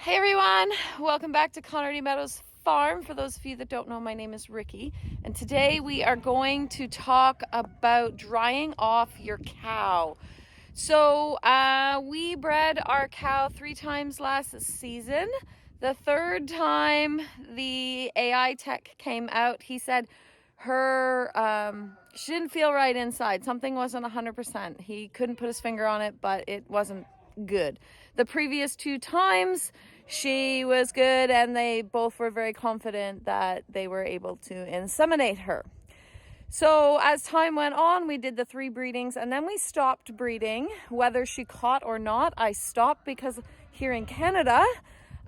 Hey everyone, welcome back to Connerty Meadows Farm. For those of you that don't know, my name is Ricky, and today we are going to talk about drying off your cow. So we bred our cow 3 times last season. The third time the AI tech came out, he said she didn't feel right inside. Something wasn't 100%. He couldn't put his finger on it, but it wasn't good. The previous 2 times she was good, and they both were very confident that they were able to inseminate her. So as time went on, we did the 3 breedings, and then we stopped breeding. Whether she caught or not, I stopped because here in Canada,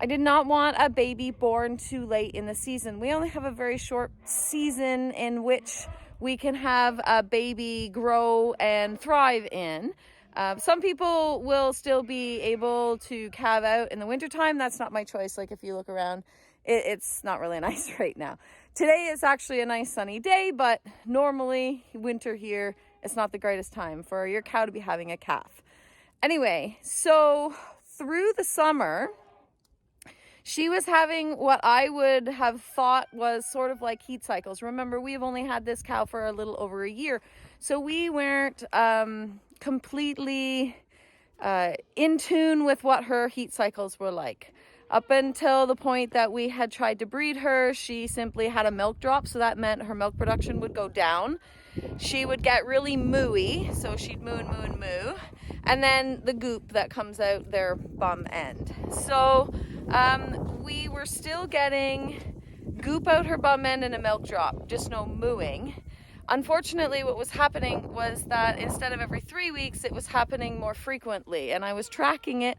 I did not want a baby born too late in the season. We only have a very short season in which we can have a baby grow and thrive in. Some people will still be able to calve out in the wintertime. That's not my choice. Like, if you look around, it's not really nice right now. Today is actually a nice sunny day, but normally winter here, it's not the greatest time for your cow to be having a calf. Anyway, so through the summer, she was having what I would have thought was sort of like heat cycles. Remember, we've only had this cow for a little over a year, so we weren't completely in tune with what her heat cycles were like. Up until the point that we had tried to breed her, she simply had a milk drop, so that meant her milk production would go down. She would get really mooey, so she'd moo and moo and moo, and then the goop that comes out their bum end. So we were still getting goop out her bum end and a milk drop, just no mooing. Unfortunately, what was happening was that instead of every 3 weeks, it was happening more frequently, and I was tracking it.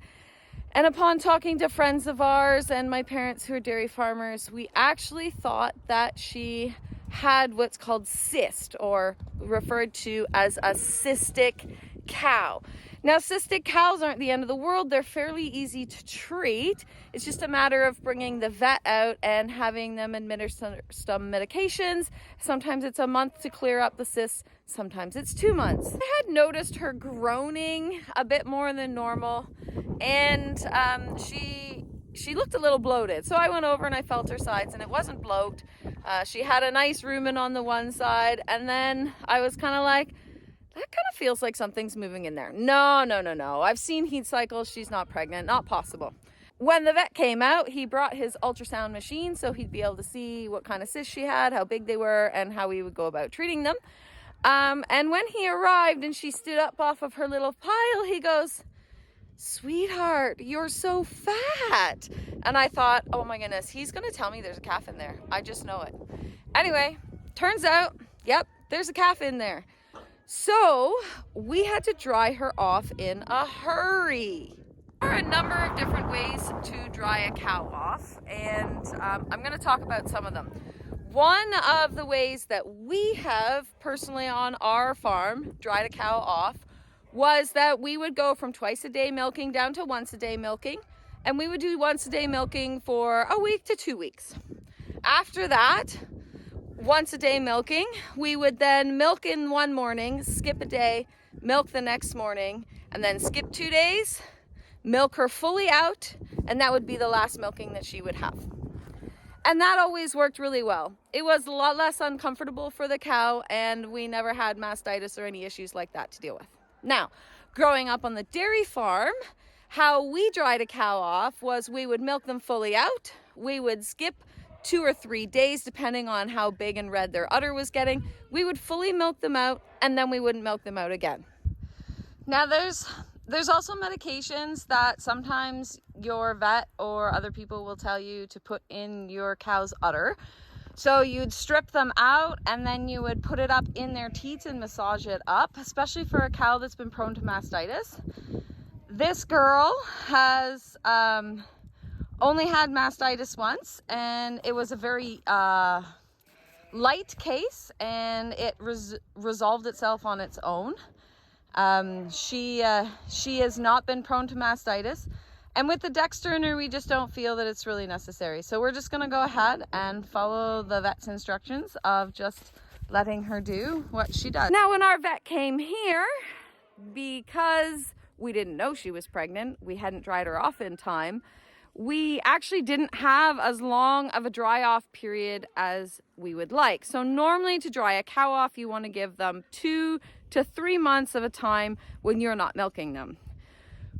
And upon talking to friends of ours and my parents who are dairy farmers, we actually thought that she had what's called cyst, or referred to as a cystic cow. Now, cystic cows aren't the end of the world. They're fairly easy to treat. It's just a matter of bringing the vet out and having them administer some medications. Sometimes it's a month to clear up the cysts. Sometimes it's 2 months. I had noticed her groaning a bit more than normal, and she looked a little bloated. So I went over and I felt her sides, and it wasn't bloat. She had a nice rumen on the one side, and then I was kind of like, that kind of feels like something's moving in there. No. I've seen heat cycles. She's not pregnant. Not possible. When the vet came out, he brought his ultrasound machine so he'd be able to see what kind of cysts she had, how big they were, and how we would go about treating them. And when he arrived and she stood up off of her little pile, he goes, "Sweetheart, you're so fat." And I thought, oh my goodness, he's going to tell me there's a calf in there. I just know it. Anyway, turns out, yep, there's a calf in there. So we had to dry her off in a hurry. There are a number of different ways to dry a cow off, and I'm going to talk about some of them. One of the ways that we have personally on our farm dried a cow off was that we would go from twice a day milking down to once a day milking, and we would do once a day milking for a week to 2 weeks. After that, once a day milking, we would then milk in one morning, skip a day, milk the next morning, and then skip 2 days, milk her fully out, and that would be the last milking that she would have. And that always worked really well. It was a lot less uncomfortable for the cow, and we never had mastitis or any issues like that to deal with. Now, growing up on the dairy farm, how we dried a cow off was we would milk them fully out. We would skip 2 or 3 days, depending on how big and red their udder was getting. We would fully milk them out, and then we wouldn't milk them out again. Now, there's also medications that sometimes your vet or other people will tell you to put in your cow's udder. So you'd strip them out, and then you would put it up in their teats and massage it up, especially for a cow that's been prone to mastitis. This girl has only had mastitis once, and it was a very light case, and it resolved itself on its own. She has not been prone to mastitis, and with the Dexterner, we just don't feel that it's really necessary. So we're just going to go ahead and follow the vet's instructions of just letting her do what she does. Now, when our vet came here, because we didn't know she was pregnant, we hadn't dried her off in time, we actually didn't have as long of a dry off period as we would like. So normally to dry a cow off, you want to give them 2 to 3 months of a time when you're not milking them.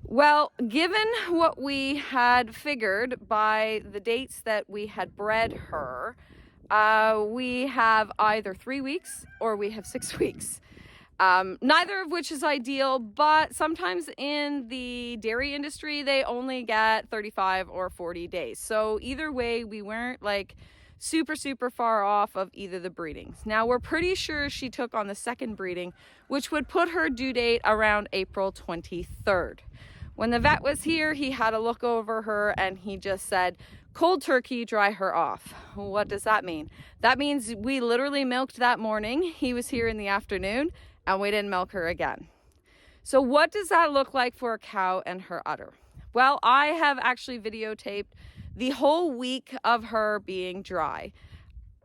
Well, given what we had figured by the dates that we had bred her, we have either 3 weeks or we have 6 weeks. Neither of which is ideal, but sometimes in the dairy industry, they only get 35 or 40 days. So either way, we weren't like super far off of either the breedings. Now we're pretty sure she took on the second breeding, which would put her due date around April 23rd. When the vet was here, he had a look over her and he just said, cold turkey, dry her off. What does that mean? That means we literally milked that morning. He was here in the afternoon and we didn't milk her again. So what does that look like for a cow and her udder? Well, I have actually videotaped the whole week of her being dry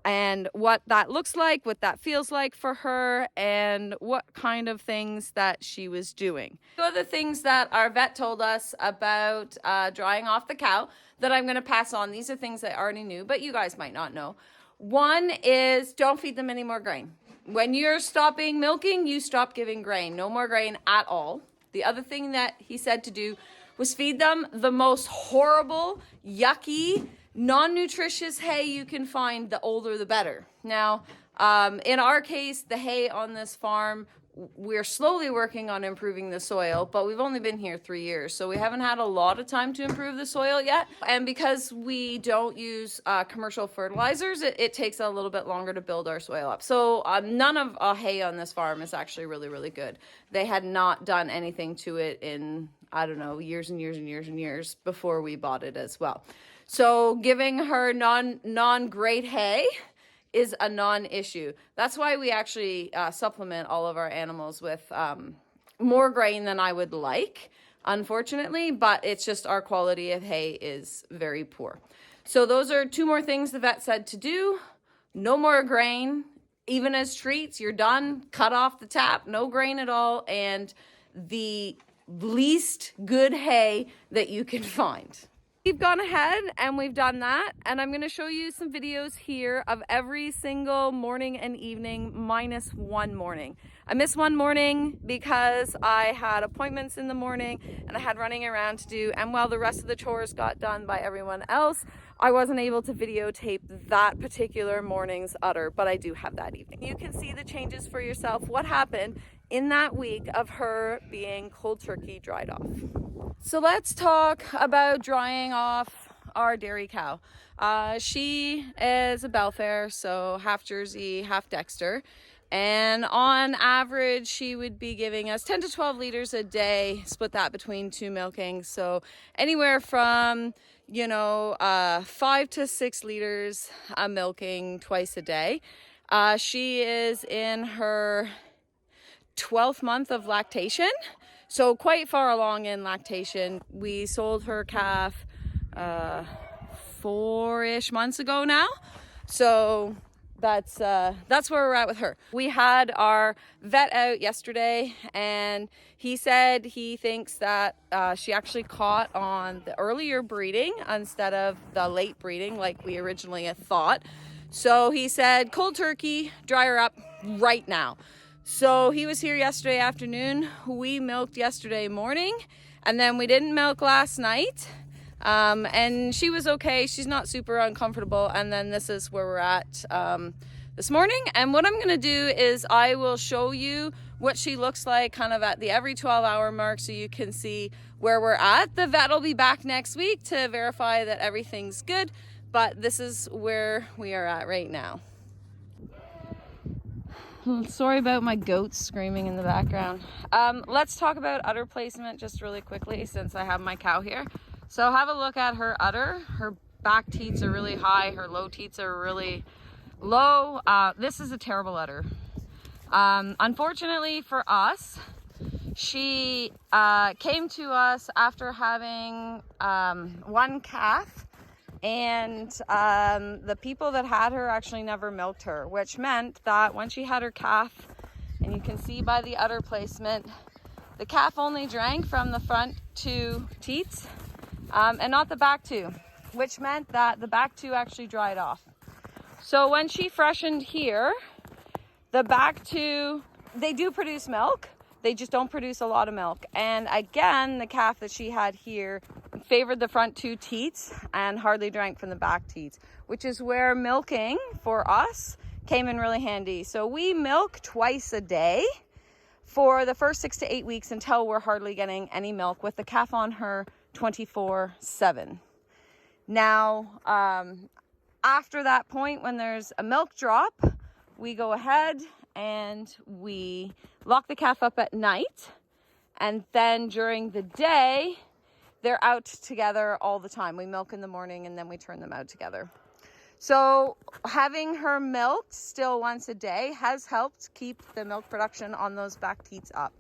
and what that looks like, what that feels like for her, and what kind of things that she was doing. Two of the things that our vet told us about drying off the cow that I'm going to pass on. These are things I already knew, but you guys might not know. One is don't feed them any more grain. When you're stopping milking, you stop giving grain. No more grain at all. The other thing that he said to do was feed them the most horrible, yucky, non-nutritious hay you can find. The older the better. Now, in our case, the hay on this farm, we're slowly working on improving the soil, but we've only been here 3 years, so we haven't had a lot of time to improve the soil yet. And because we don't use commercial fertilizers, it takes a little bit longer to build our soil up. So none of hay on this farm is actually really good. They had not done anything to it in, I don't know, years and years before we bought it as well. So giving her non-great hay is a non-issue. That's why we actually supplement all of our animals with more grain than I would like, unfortunately, but it's just our quality of hay is very poor. So those are 2 more things the vet said to do. No more grain, even as treats, you're done, cut off the tap, no grain at all, and the least good hay that you can find. We've gone ahead and we've done that, and I'm going to show you some videos here of every single morning and evening minus one morning. I missed one morning because I had appointments in the morning and I had running around to do, and while the rest of the chores got done by everyone else, I wasn't able to videotape that particular morning's udder, but I do have that evening. You can see the changes for yourself, what happened in that week of her being cold turkey dried off. So let's talk about drying off our dairy cow. She is a Belfair, so half Jersey, half Dexter. And on average, she would be giving us 10 to 12 liters a day, split that between 2 milkings. So anywhere from, 5 to 6 liters of milking twice a day. She is in her 12th month of lactation. So quite far along in lactation. We sold her calf 4-ish months ago now. So that's where we're at with her. We had our vet out yesterday and he said he thinks that she actually caught on the earlier breeding instead of the late breeding like we originally had thought. So he said, cold turkey, dry her up right now. So he was here yesterday afternoon. We milked yesterday morning and then we didn't milk last night. And she was okay. She's not super uncomfortable. And then this is where we're at this morning. And what I'm going to do is I will show you what she looks like kind of at the every 12-hour mark so you can see where we're at. The vet will be back next week to verify that everything's good. But this is where we are at right now. Sorry about my goats screaming in the background. Let's talk about udder placement just really quickly since I have my cow here. So have a look at her udder. Her back teats are really high. Her low teats are really low. This is a terrible udder. Unfortunately for us, she came to us after having one calf. And the people that had her actually never milked her, which meant that when she had her calf, and you can see by the udder placement, the calf only drank from the front 2 teats and not the back two, which meant that the back two actually dried off. So when she freshened here, the back two, they do produce milk. They just don't produce a lot of milk. And again, the calf that she had here favored the front two teats and hardly drank from the back teats, which is where milking for us came in really handy. So we milk twice a day for the first 6 to 8 weeks until we're hardly getting any milk, with the calf on her 24/7. Now, after that point, when there's a milk drop, we go ahead and we lock the calf up at night. And then during the day, they're out together all the time. We milk in the morning and then we turn them out together. So having her milked still once a day has helped keep the milk production on those back teats up.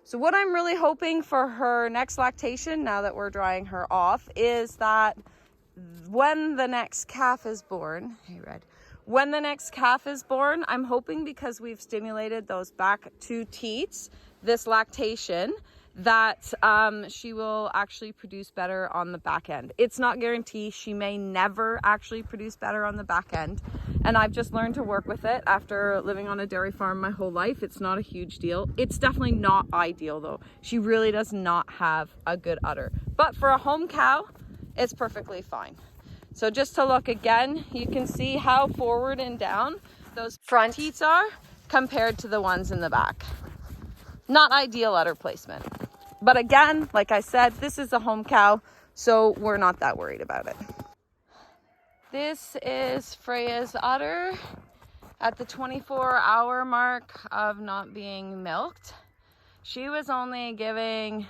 So what I'm really hoping for her next lactation, now that we're drying her off, is that when the next calf is born, hey Red, when the next calf is born, I'm hoping, because we've stimulated those back two teats, this lactation, that she will actually produce better on the back end. It's not guaranteed. She may never actually produce better on the back end. And I've just learned to work with it after living on a dairy farm my whole life. It's not a huge deal. It's definitely not ideal though. She really does not have a good udder. But for a home cow, it's perfectly fine. So just to look again, you can see how forward and down those front teats are compared to the ones in the back. Not ideal udder placement. But again, like I said, this is a home cow, so we're not that worried about it. This is Freya's udder at the 24-hour mark of not being milked. She was only giving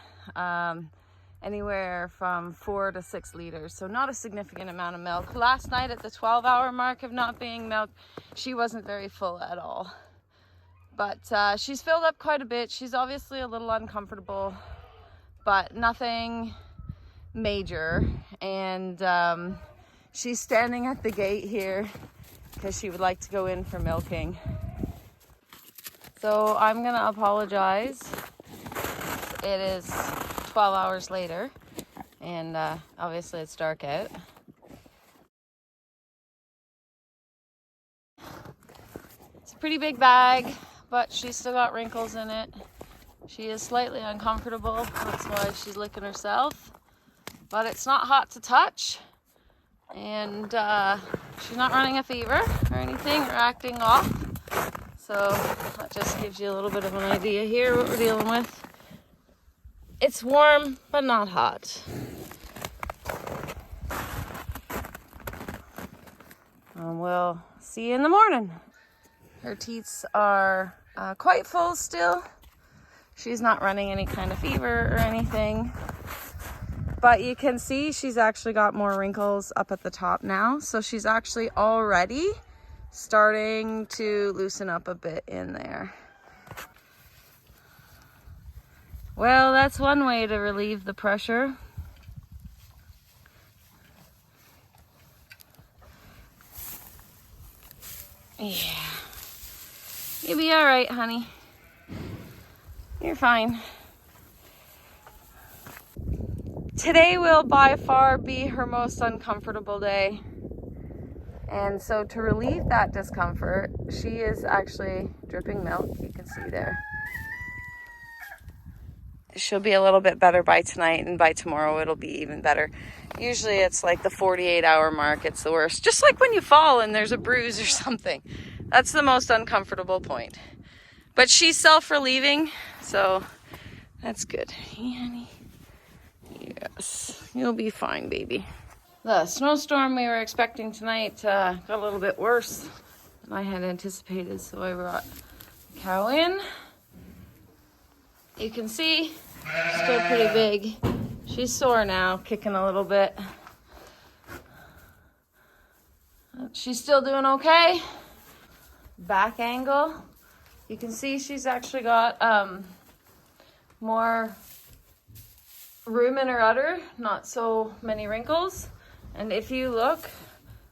anywhere from 4 to 6 liters, so not a significant amount of milk. Last night at the 12-hour mark of not being milked, she wasn't very full at all. But she's filled up quite a bit. She's obviously a little uncomfortable, but nothing major. And she's standing at the gate here because she would like to go in for milking. So I'm gonna apologize. It is 12 hours later, and obviously it's dark out. It's a pretty big bag, but she's still got wrinkles in it. She is slightly uncomfortable, that's why she's licking herself. But it's not hot to touch, and she's not running a fever or anything or acting off. So that just gives you a little bit of an idea here what we're dealing with. It's warm, but not hot. And we'll see you in the morning. Her teats are quite full still. She's not running any kind of fever or anything. But you can see she's actually got more wrinkles up at the top now. So she's actually already starting to loosen up a bit in there. Well, that's one way to relieve the pressure. Yeah. You'll be all right, honey. You're fine. Today will by far be her most uncomfortable day. And so to relieve that discomfort, she is actually dripping milk. You can see there. She'll be a little bit better by tonight, and by tomorrow it'll be even better. Usually it's like the 48-hour mark, it's the worst. Just like when you fall and there's a bruise or something. That's the most uncomfortable point. But she's self-relieving, so that's good. Hey, honey. Yes, you'll be fine, baby. The snowstorm we were expecting tonight got a little bit worse than I had anticipated, so I brought the cow in. You can see she's still pretty big. She's sore now, kicking a little bit. She's still doing okay. Back angle. You can see she's actually got more room in her udder, not so many wrinkles. And if you look,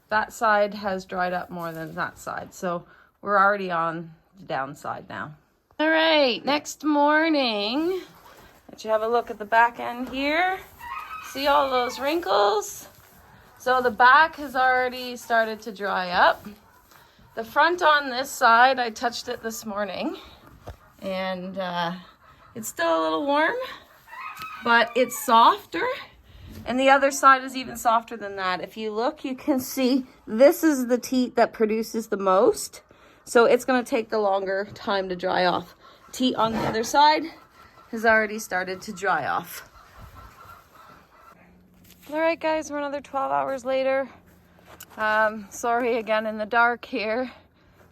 that side has dried up more than that side. So we're already on the downside now. All right, next morning, let you have a look at the back end here. See all those wrinkles? So the back has already started to dry up. The front on this side, I touched it this morning, and it's still a little warm, but it's softer. And the other side is even softer than that. If you look, you can see this is the teat that produces the most. So it's going to take the longer time to dry off. Teat on the other side has already started to dry off. All right, guys, we're another 12 hours later. Sorry again in the dark here.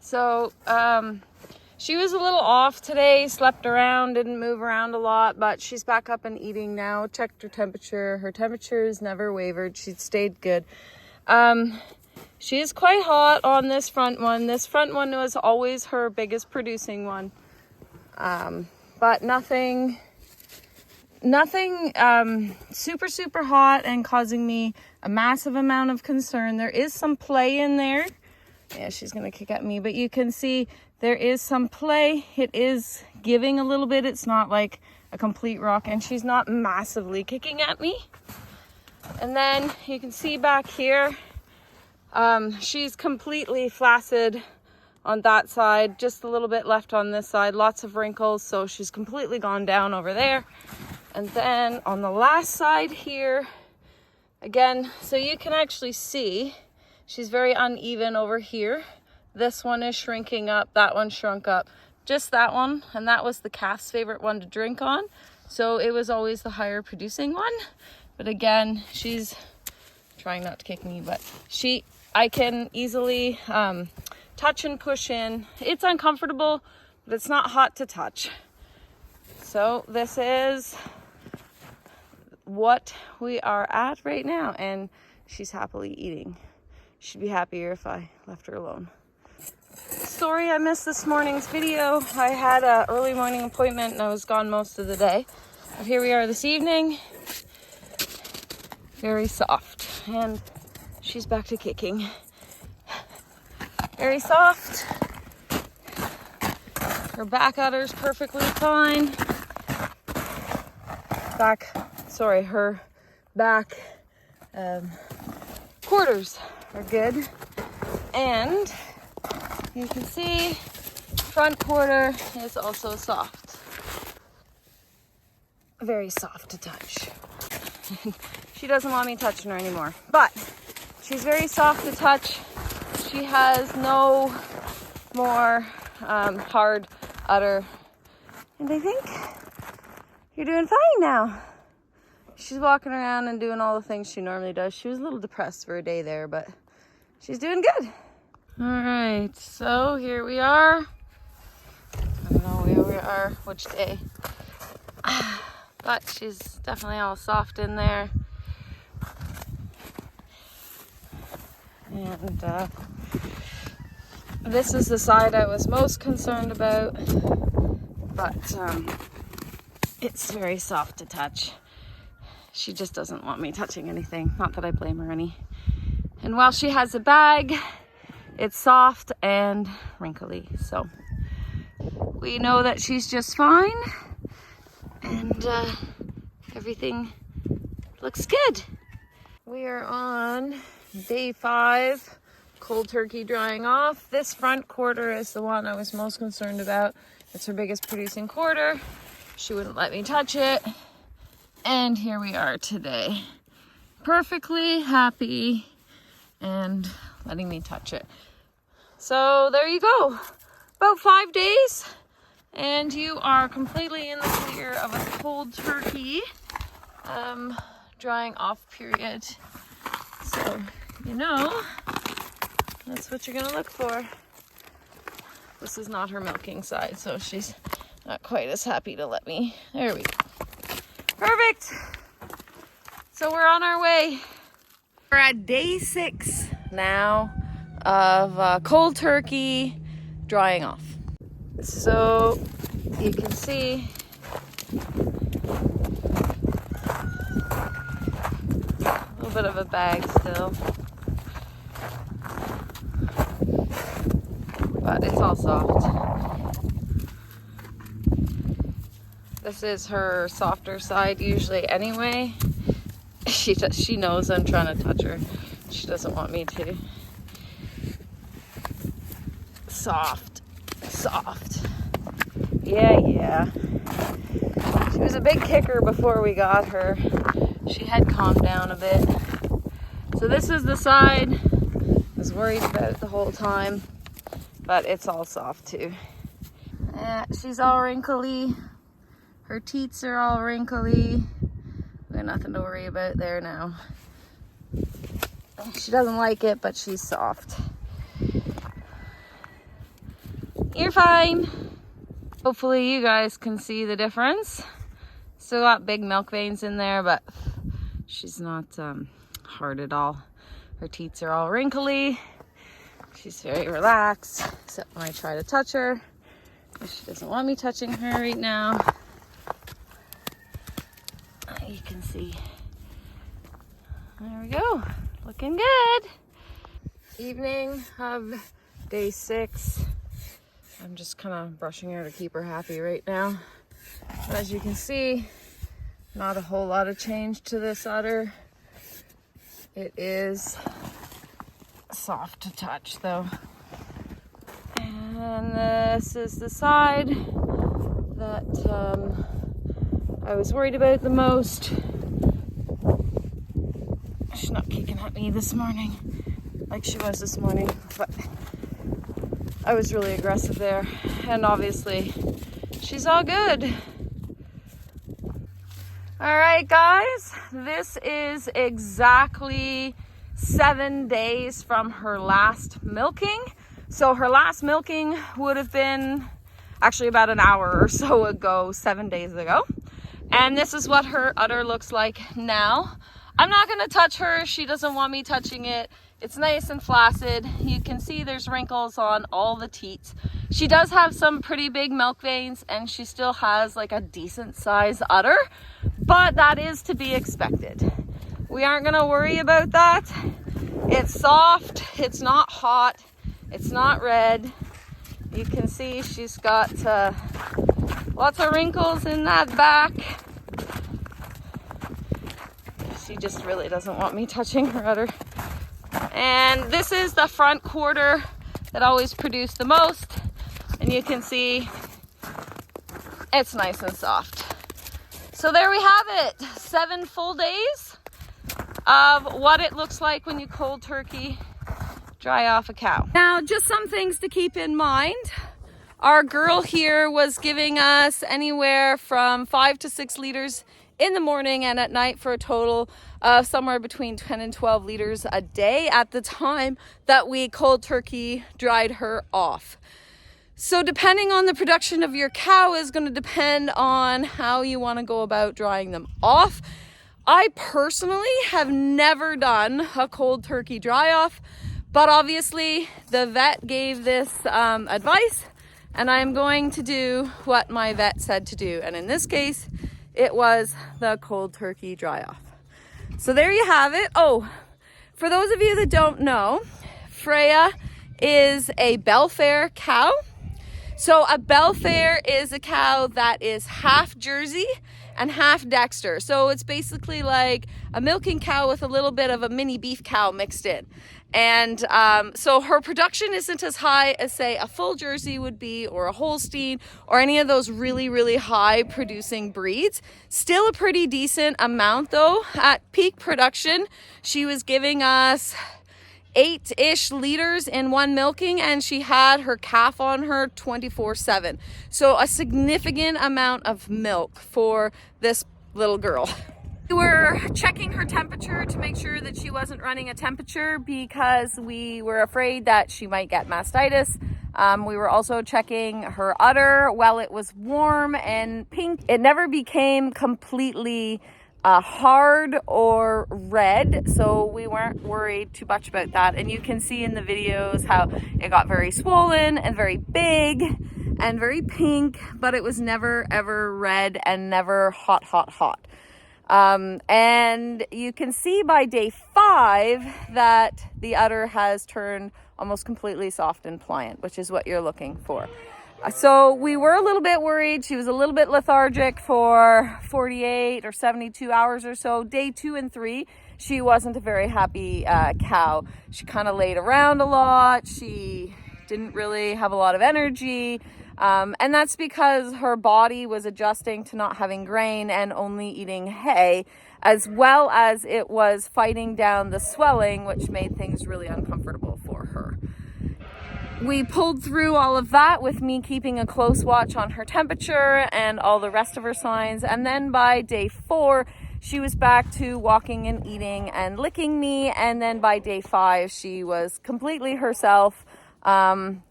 So she was a little off today, slept around, didn't move around a lot, but she's back up and eating now. Checked her temperature. Her temperature has never wavered. She stayed good. She is quite hot on this front one. This front one was always her biggest producing one. But nothing super hot and causing me a massive amount of concern. There is some play in there. Yeah, she's gonna kick at me, but you can see there is some play. It is giving a little bit. It's not like a complete rock, and she's not massively kicking at me. And then you can see back here, she's completely flaccid on that side, just a little bit left on this side, lots of wrinkles, so she's completely gone down over there. And then on the last side here, again, so you can actually see she's very uneven over here. This one is shrinking up, that one shrunk up, just that one, and that was the calf's favorite one to drink on, so it was always the higher producing one. But again, she's trying not to kick me, but I can easily touch and push in. It's uncomfortable, but it's not hot to touch. So this is what we are at right now, and she's happily eating. She'd be happier if I left her alone. Sorry I missed this morning's video. I had an early morning appointment and I was gone most of the day. But here we are this evening. Very soft, and she's back to kicking. Very soft. Her back udder's perfectly fine. Her back quarters are good. And you can see front quarter is also soft. Very soft to touch. She doesn't want me touching her anymore, but she's very soft to touch. She has no more hard udder. And I think you're doing fine now. She's walking around and doing all the things she normally does. She was a little depressed for a day there, but she's doing good. All right, so here we are. I don't know where we are, which day. But she's definitely all soft in there. And this is the side I was most concerned about. But it's very soft to touch. She just doesn't want me touching anything. Not that I blame her any. And while she has a bag, it's soft and wrinkly. So we know that she's just fine. And everything looks good. We are on day 5, cold turkey drying off. This front quarter is the one I was most concerned about. It's her biggest producing quarter. She wouldn't let me touch it. And here we are today. Perfectly happy and letting me touch it. So there you go. About 5 days and you are completely in the clear of a cold turkey drying off period. So, you know, that's what you're gonna look for. This is not her milking side, so she's not quite as happy to let me. There we go. Perfect. So we're on our way. We're at day 6 now of cold turkey drying off. So you can see a little bit of a bag still, but it's all soft. This is her softer side usually anyway. She knows I'm trying to touch her. She doesn't want me to. Soft, soft. Yeah. She was a big kicker before we got her. She had calmed down a bit. So this is the side I was worried about the whole time, but it's all soft too. She's all wrinkly. Her teats are all wrinkly. We got nothing to worry about there now. She doesn't like it, but she's soft. You're fine. Hopefully you guys can see the difference. Still got big milk veins in there, but she's not hard at all. Her teats are all wrinkly. She's very relaxed, except when I try to touch her. She doesn't want me touching her right now. You can see. There we go. Looking good. Evening of day 6. I'm just kind of brushing her to keep her happy right now. But as you can see, not a whole lot of change to this udder. It is soft to touch though. And this is the side that I was worried about the most. She's not kicking at me this morning like she was this morning, but I was really aggressive there, and obviously she's all good. All right, guys, this is exactly 7 days from her last milking. So her last milking would have been actually about an hour or so ago, 7 days ago. And this is what her udder looks like now. I'm not gonna touch her. She doesn't want me touching it. It's nice and flaccid. You can see there's wrinkles on all the teats. She does have some pretty big milk veins, and she still has like a decent size udder, but that is to be expected. We aren't gonna worry about that. It's soft, it's not hot, it's not red. You can see she's got lots of wrinkles in that back. She just really doesn't want me touching her udder. And this is the front quarter that always produced the most. And you can see it's nice and soft. So there we have it. 7 full days of what it looks like when you cold turkey dry off a cow. Now, just some things to keep in mind. Our girl here was giving us anywhere from 5 to 6 liters in the morning and at night, for a total of somewhere between 10 and 12 liters a day at the time that we cold turkey dried her off. So depending on the production of your cow is going to depend on how you want to go about drying them off. I personally have never done a cold turkey dry off, but obviously the vet gave this advice, and I'm going to do what my vet said to do. And in this case, it was the cold turkey dry off. So there you have it. Oh, for those of you that don't know, Freya is a Belfair cow. So a Belfair is a cow that is half Jersey and half Dexter. So it's basically like a milking cow with a little bit of a mini beef cow mixed in. And so her production isn't as high as, say, a full Jersey would be, or a Holstein, or any of those really, really high producing breeds. Still a pretty decent amount though. At peak production, she was giving us 8-ish liters in one milking, and she had her calf on her 24/7. So a significant amount of milk for this little girl. We were checking her temperature to make sure that she wasn't running a temperature because we were afraid that she might get mastitis. We were also checking her udder while it was warm and pink. It never became completely hard or red, so we weren't worried too much about that. And you can see in the videos how it got very swollen and very big and very pink, but it was never ever red and never hot. And you can see by day 5 that the udder has turned almost completely soft and pliant, which is what you're looking for. So we were a little bit worried. She was a little bit lethargic for 48 or 72 hours or so. Day 2 and 3, she wasn't a very happy cow. She kind of laid around a lot. She didn't really have a lot of energy. And that's because her body was adjusting to not having grain and only eating hay, as well as it was fighting down the swelling, which made things really uncomfortable for her. We pulled through all of that with me keeping a close watch on her temperature and all the rest of her signs. And then by day 4, she was back to walking and eating and licking me. And then by day 5, she was completely herself and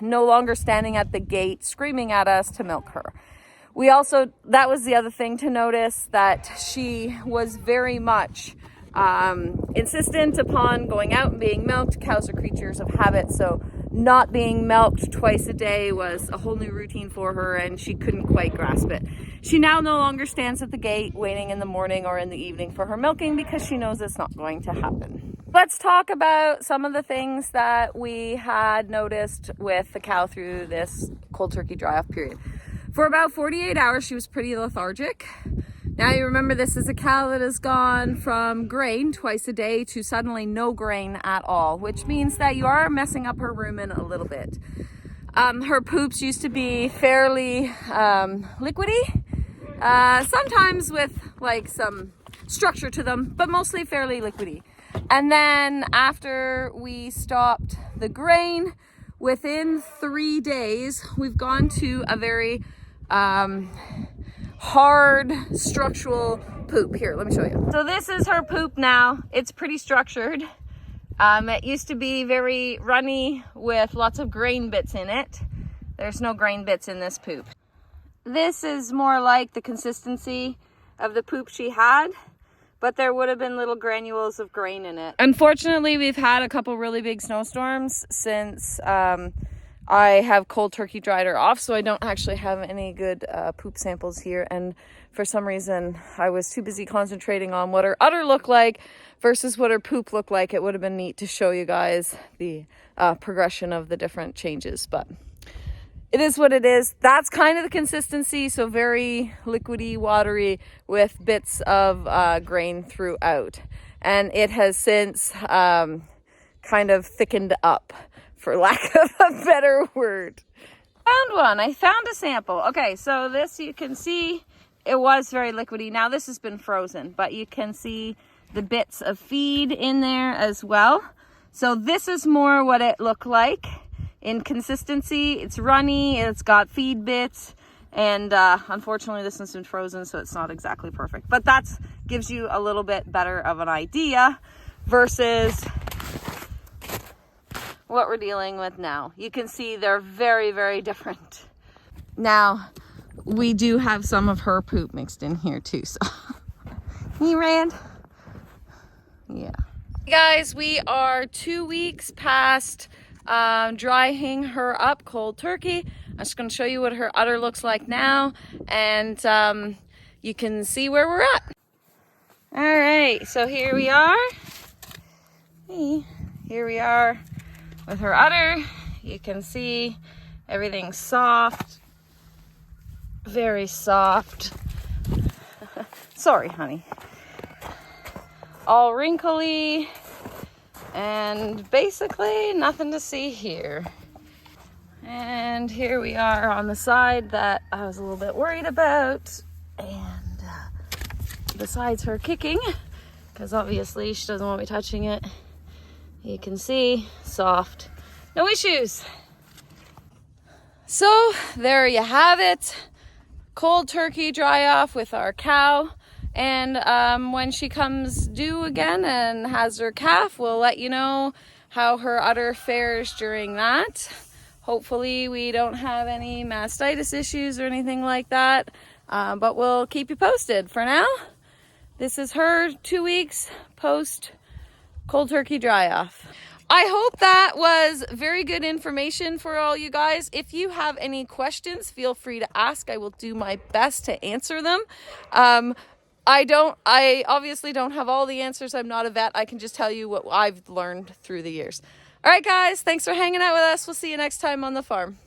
no longer standing at the gate screaming at us to milk her. That was the other thing to notice, that she was very much insistent upon going out and being milked. Cows are creatures of habit, so not being milked twice a day was a whole new routine for her, and she couldn't quite grasp it. She now no longer stands at the gate waiting in the morning or in the evening for her milking because she knows it's not going to happen. Let's talk about some of the things that we had noticed with the cow through this cold turkey dry off period. For about 48 hours, she was pretty lethargic. Now you remember, this is a cow that has gone from grain twice a day to suddenly no grain at all, which means that you are messing up her rumen a little bit. Her poops used to be fairly liquidy, sometimes with like some structure to them, but mostly fairly liquidy. And then after we stopped the grain, within 3 days, we've gone to a very hard structural poop. Here, let me show you. So this is her poop now. It's pretty structured. It used to be very runny with lots of grain bits in it. There's no grain bits in this poop. This is more like the consistency of the poop she had, but there would have been little granules of grain in it. Unfortunately, we've had a couple really big snowstorms since I have cold turkey dried her off, so I don't actually have any good poop samples here. And for some reason, I was too busy concentrating on what her udder looked like versus what her poop looked like. It would have been neat to show you guys the progression of the different changes, but it is what it is. That's kind of the consistency, so very liquidy, watery, with bits of grain throughout. And it has since kind of thickened up, for lack of a better word. I found a sample. Okay, so this, you can see it was very liquidy. Now this has been frozen, but you can see the bits of feed in there as well. So this is more what it looked like in consistency. It's runny, it's got feed bits, and unfortunately this one's been frozen, so it's not exactly perfect. But that gives you a little bit better of an idea versus what we're dealing with now. You can see they're very, very different. Now, we do have some of her poop mixed in here too, so. He ran. Yeah. Hey guys, we are 2 weeks past drying her up cold turkey. I'm just gonna show you what her udder looks like now, and you can see where we're at. All right, so here we are. Hey, here we are with her udder. You can see everything's soft, very soft. Sorry, honey. All wrinkly, and basically nothing to see here. And here we are on the side that I was a little bit worried about, and besides her kicking, because obviously she doesn't want me touching it, you can see soft, no issues. So there you have it, cold turkey dry off with our cow. And when she comes due again and has her calf, we'll let you know how her udder fares during that. Hopefully we don't have any mastitis issues or anything like that, but we'll keep you posted. For now, this is her 2 weeks post cold turkey dry off. I hope that was very good information for all you guys. If you have any questions, feel free to ask. I will do my best to answer them. I obviously don't have all the answers. I'm not a vet. I can just tell you what I've learned through the years. All right, guys, thanks for hanging out with us. We'll see you next time on the farm.